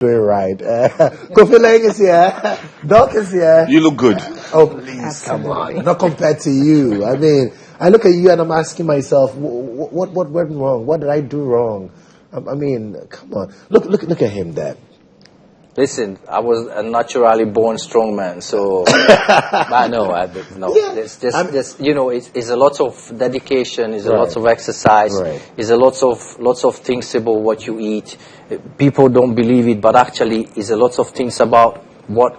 Doing right. Kofi is here. Doc is here. You look good. Oh, please, come on. Not compared to you. I mean, I look at you and I'm asking myself, what went wrong? What did I do wrong? I mean, come on. Look at him there. Listen, I was a naturally born strong man, so I know. No, yeah. There's, you know, it's a lot of dedication, it's a lot of exercise, it's a lots of things about what you eat. People don't believe it, but actually, it's a lot of things about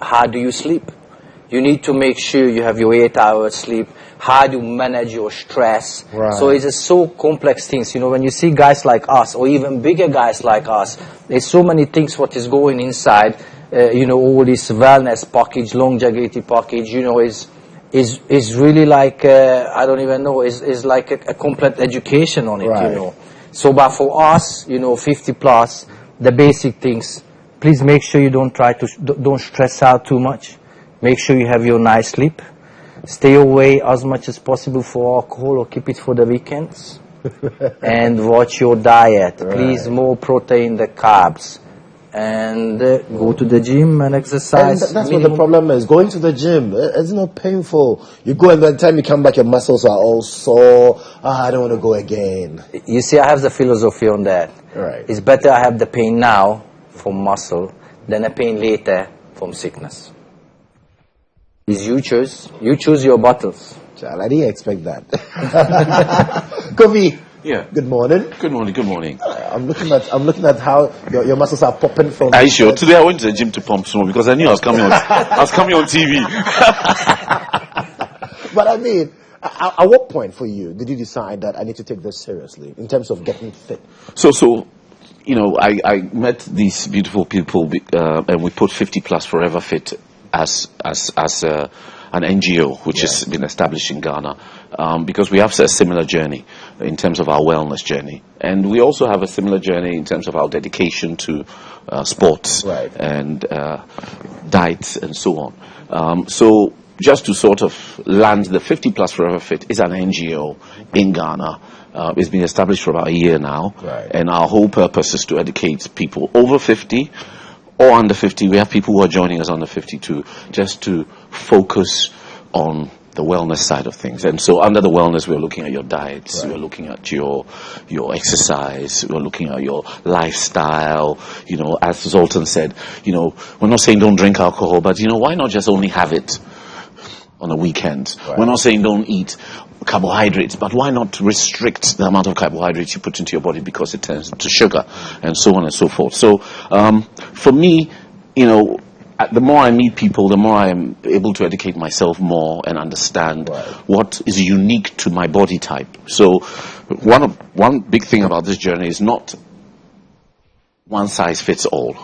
how do you sleep. You need to make sure you have your 8 hours sleep. How do you manage your stress? So it's so complex things. You know, when you see guys like us, or even bigger guys like us, there's so many things what is going inside. You know, all this wellness package, longevity package. You know, is really like I don't even know. Is like a complete education on it. You know. So, but for us, you know, 50 plus, the basic things. Please make sure you don't stress out too much. Make sure you have your nice sleep. Stay away as much as possible for alcohol or keep it for the weekends. And watch your diet. Please, more protein than carbs. And go to the gym and exercise. And that's what the problem is. Going to the gym, it's not painful. You go and by the time you come back, your muscles are all sore. I don't want to go again. You see, I have the philosophy on that. It's better I have the pain now from muscle than a pain later from sickness. You choose your battles. I didn't expect that. Kofi. Yeah. Good morning. Good morning. Good morning. I'm looking at how your muscles are popping from. Are you sure? Today I went to the gym to pump some because I knew I was coming on. I was coming on TV. But I mean, at what point for you did you decide that I need to take this seriously in terms of getting fit? So. You know, I met these beautiful people, and we put 50+Foreverfit as an NGO which has been established in Ghana, because we have a similar journey in terms of our wellness journey, and we also have a similar journey in terms of our dedication to sports and diet and so on. So just to sort of land, the 50+Foreverfit is an NGO in Ghana. It's been established for about a year now, and our whole purpose is to educate people over 50 or under 50. We have people who are joining us under 52, just to focus on the wellness side of things. And so under the wellness, we're looking at your diets, we're looking at your exercise, we're looking at your lifestyle. You know, as Zoltan said, you know, we're not saying don't drink alcohol, but, you know, why not just only have it on the weekend? We're not saying don't eat carbohydrates, but why not restrict the amount of carbohydrates you put into your body because it turns into sugar, and so on and so forth. So for me, you know, the more I meet people, the more I am able to educate myself more and understand what is unique to my body type. So one big thing about this journey is not one size fits all.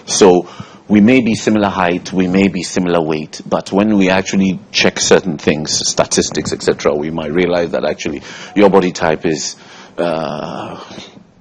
So we may be similar height, we may be similar weight, but when we actually check certain things, statistics, etc., we might realize that actually your body type is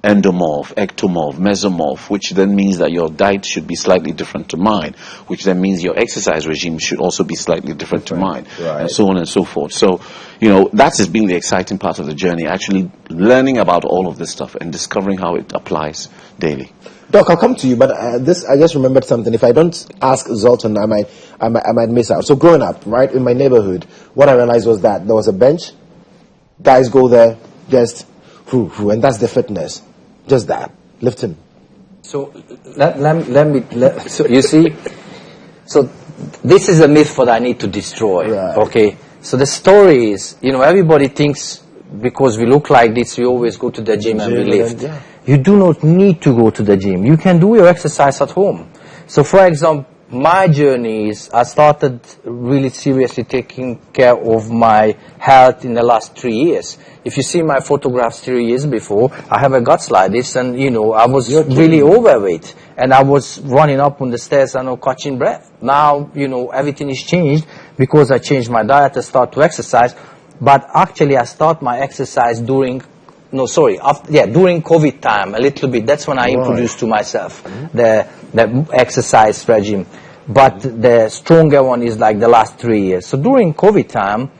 endomorph, ectomorph, mesomorph, which then means that your diet should be slightly different to mine, which then means your exercise regime should also be slightly different to mine, and so on and so forth. So, you know, that has been the exciting part of the journey, actually learning about all of this stuff and discovering how it applies daily. Doc, I'll come to you, but I just remembered something. If I don't ask Zoltan, I might miss out. So growing up, right, in my neighborhood, what I realized was that there was a bench, guys go there, just, and that's the fitness. Just that, lifting. So so you see, so this is a myth that I need to destroy. Okay, so the story is, you know, everybody thinks because we look like this, we always go to the gym and we lift. You do not need to go to the gym. You can do your exercise at home. So, for example, my journey is I started really seriously taking care of my health in the last 3 years. If you see my photographs 3 years before, I have a guts like this, and, you know, I was really overweight, and I was running up on the stairs and catching breath. Now, you know, everything is changed because I changed my diet, I start to exercise, but actually I start my exercise during COVID time a little bit. That's when I introduced to myself the exercise regime. But the stronger one is like the last 3 years. So during COVID time,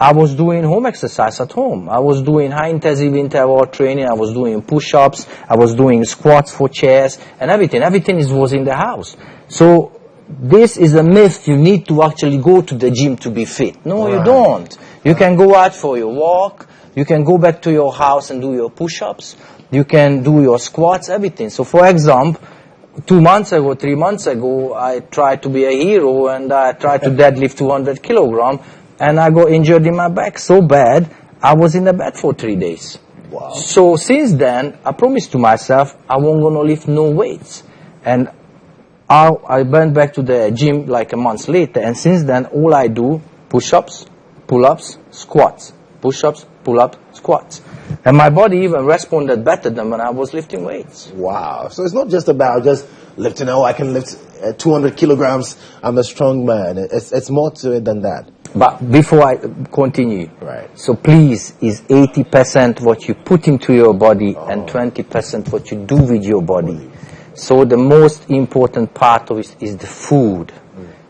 I was doing home exercise at home. I was doing high-intensive interval training. I was doing push-ups. I was doing squats for chairs and everything. Everything was in the house. So this is a myth. You need to actually go to the gym to be fit. No, you don't. You can go out for your walk. You can go back to your house and do your push-ups. You can do your squats, everything. So, for example, 2 months ago, 3 months ago, I tried to be a hero and I tried to deadlift 200 kilograms. And I got injured in my back so bad, I was in the bed for 3 days. Wow. So since then, I promised to myself I won't gonna lift no weights. And I went back to the gym like a month later, and since then, all I do, push-ups, pull-ups, squats. Push-ups, pull-ups, squats. And my body even responded better than when I was lifting weights. Wow. So it's not just about just lifting, oh, I can lift 200 kilograms, I'm a strong man. It's more to it than that. But before I continue, right. So please, is 80% what you put into your body and 20% what you do with your body. So the most important part of it is the food.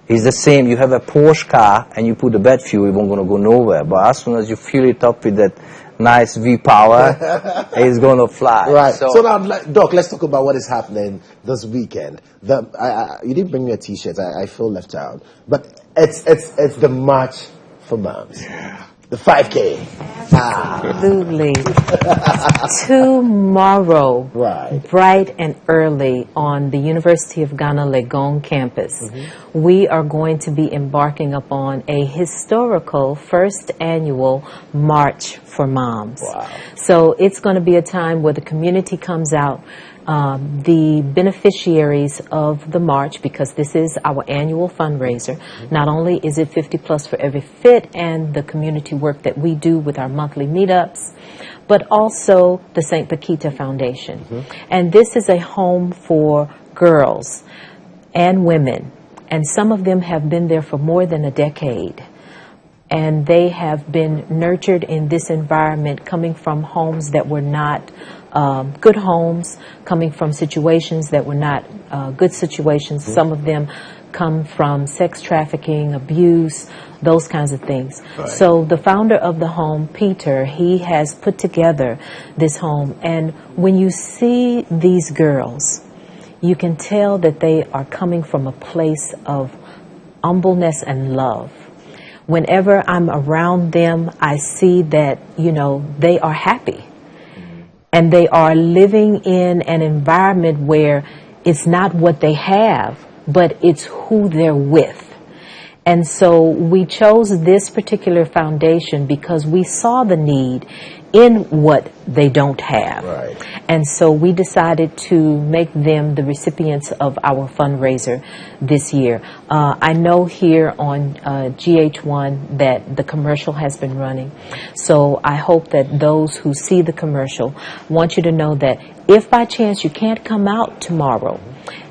It's the same, you have a Porsche car and you put the bad fuel, it won't gonna go nowhere. But as soon as you fill it up with that nice V-power, it's gonna fly. Right. So now, Doc, let's talk about what is happening this weekend. You didn't bring me a T-shirt. I feel left out. But it's the March for Moms. The 5K. Absolutely. Tomorrow, right, bright and early on the University of Ghana Legon campus, we are going to be embarking upon a historical first annual March for Moms. Wow. So it's going to be a time where the community comes out. The beneficiaries of the March, because this is our annual fundraiser, not only is it 50+Foreverfit and the community work that we do with our monthly meetups, but also the St. Paquita Foundation. And this is a home for girls and women, and some of them have been there for more than a decade. And they have been nurtured in this environment, coming from homes that were not good homes, coming from situations that were not good situations. Some of them come from sex trafficking, abuse, those kinds of things. Right. So the founder of the home, Peter, he has put together this home. And when you see these girls, you can tell that they are coming from a place of humbleness and love. Whenever I'm around them, I see that, you know, they are happy. And they are living in an environment where it's not what they have, but it's who they're with. And so we chose this particular foundation because we saw the need in what they don't have. Right. And so we decided to make them the recipients of our fundraiser this year. I know here on GH1 that the commercial has been running. So I hope that those who see the commercial want you to know that if by chance you can't come out tomorrow,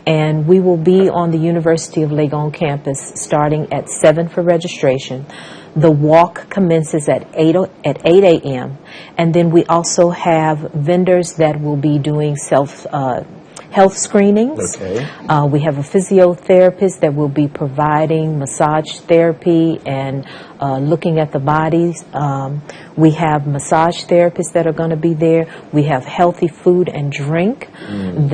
and we will be on the University of Legon campus starting at 7 for registration. The walk commences at 8 a.m. And then we also have vendors that will be doing health screenings. Okay. We have a physiotherapist that will be providing massage therapy and looking at the bodies. We have massage therapists that are going to be there. We have healthy food and drink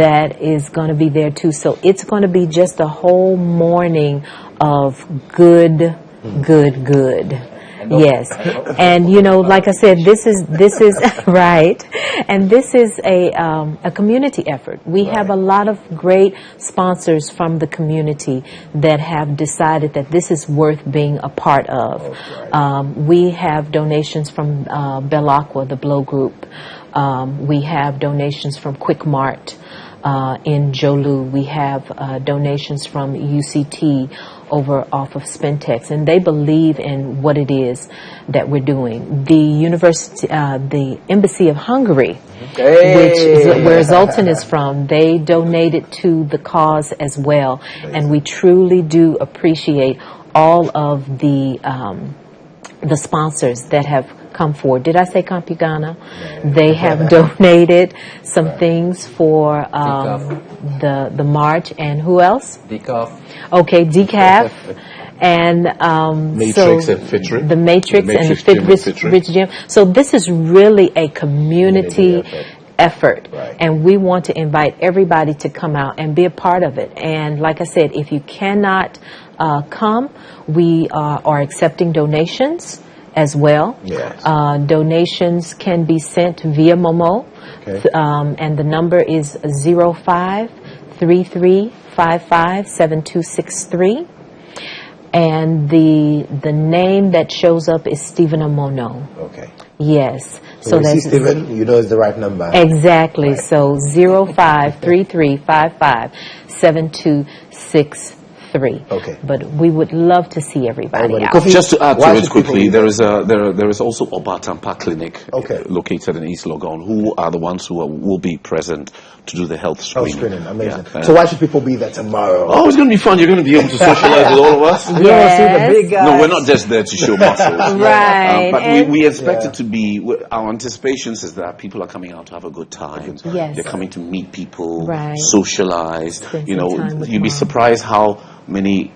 that is going to be there too. So it's going to be just a whole morning of good. Yes. And you know, like I said, this is right. And this is a community effort. We have a lot of great sponsors from the community that have decided that this is worth being a part of. We have donations from Bell Aqua, the Blow Group. We have donations from Quick Mart in Jolu. We have donations from UCT over off of Spentex, and they believe in what it is that we're doing. The university, the Embassy of Hungary, which is where Zoltan is from, they donated to the cause as well, and we truly do appreciate all of the sponsors that have come forward. Did I say Campigana? They have donated some things for the march, and who else? Decaf. Okay, decaf. and Matrix and Fitri. The Matrix and the Fit Gym. So this is really a community effort. And we want to invite everybody to come out and be a part of it. And like I said, if you cannot come, we are accepting donations as well. Donations can be sent via Momo, and the number is 0533557263. And the name that shows up is Stephen Amono. Yes. So that's Stephen, you know, is the right number. Exactly. So 0533557263. But we would love to see everybody out. Just to add to it quickly, there is also Obaatan Clinic located in East Legon, who are the ones who will be present to do the health screening. Amazing. So why should people be there tomorrow? Oh, it's going to be fun. You're going to be able to socialize with all of us. Yes. See the big guys. No, we're not just there to show muscles. Right. But we expect it to be, our anticipations is that people are coming out to have a good time. They're coming to meet people, socialize. You know, you'd be surprised how many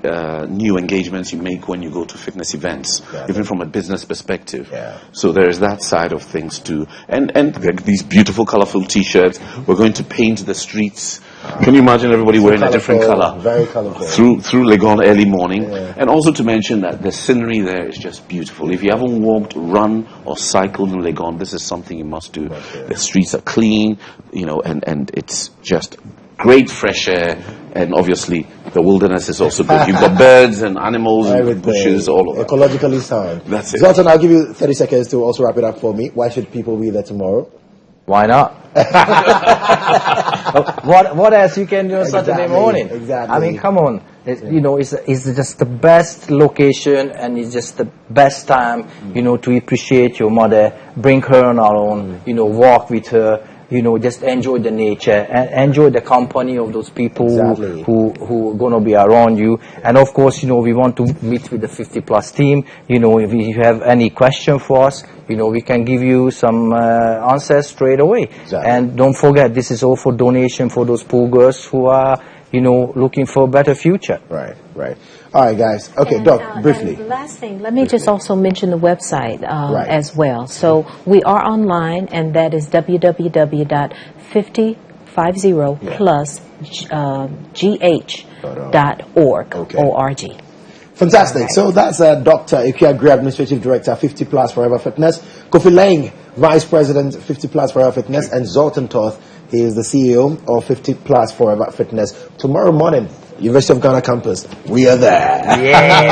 new engagements you make when you go to fitness events, even from a business perspective. So there is that side of things too. And these beautiful, colorful T-shirts. We're going to paint the streets. Can you imagine everybody wearing a different color? Very colorful. Through Legon early morning. And also to mention that the scenery there is just beautiful. If you haven't walked, run, or cycled in Legon, this is something you must do. The streets are clean, you know, and it's just great fresh air, and obviously the wilderness is also good. You've got birds and animals and bushes, all of that. Ecologically sound. That's it. Zoltan, I'll give you 30 seconds to also wrap it up for me. Why should people be there tomorrow? Why not? What else you can do on Saturday morning? Exactly. I mean, come on. You know, it's just the best location, and it's just the best time, you know, to appreciate your mother, bring her on our own, you know, walk with her, you know, just enjoy the nature and enjoy the company of those people who are going to be around you. And of course, you know, we want to meet with the 50+ team. You know, if you have any question for us, you know, we can give you some answers straight away. And don't forget, this is all for donation for those poor girls who are, you know, looking for a better future. Right. All right, guys. Okay, Doc, briefly. And last thing, let me just also mention the website as well. So we are online, and that is www.50+gh.org. O-R-G. Fantastic. So that's Dr. Ikea Gray, Administrative Director, 50+ Forever Fitness. Kofi Lang, Vice President, 50+ Forever Fitness. And Zoltan Toth, he is the CEO of 50+ Forever Fitness. Tomorrow morning, University of Ghana campus, we are there.